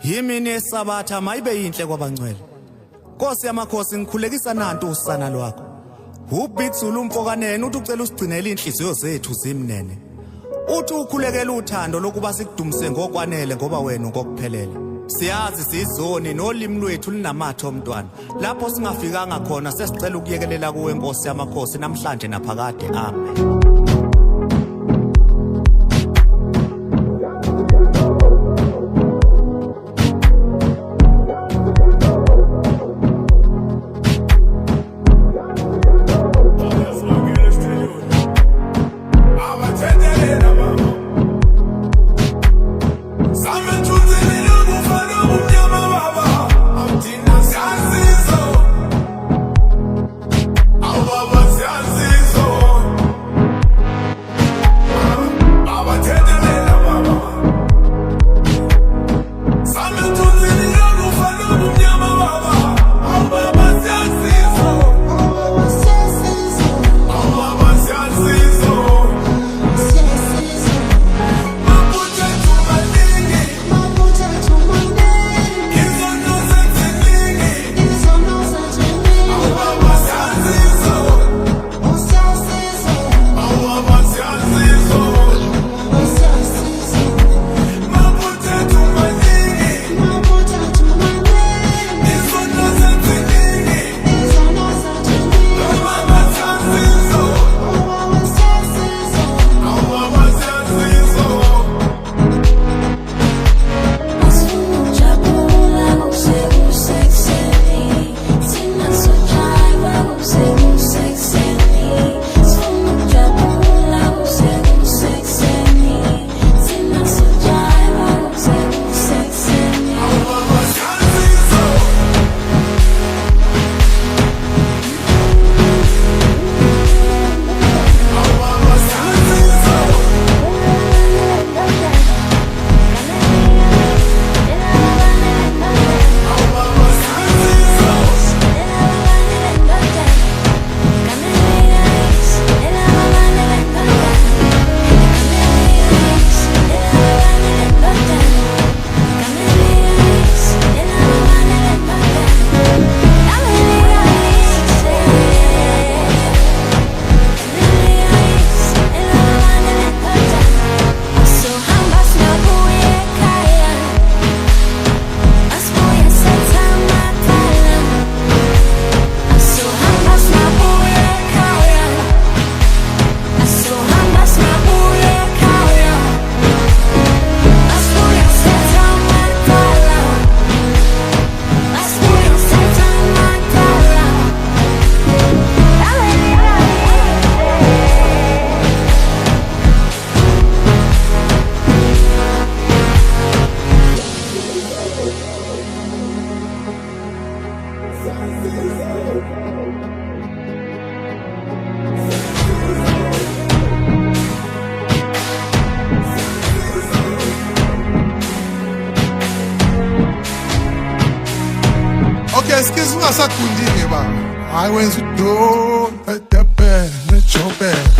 Yimi nesabatha mayibe yinhle kwabangcwele. Nkosi yamakhosi ngikhulekisa nantu usana lwakho. Ubig Zulu umfokanene uthi ucela usigcinele inhliziyo zethu zimnene. Uthi ukhulekela uthando lokuba sikudumise ngokwanele ngoba wena ngokuphelele. Siyazi sizoni nolimi lwethu linamathe omntwana. Lapho singafikanga khona sesicela ukuyekelela kuwe Nkosi yamakhosi namhlanje naphakade. Amen. Excuse me, I said, I went to do the bed, the job bed.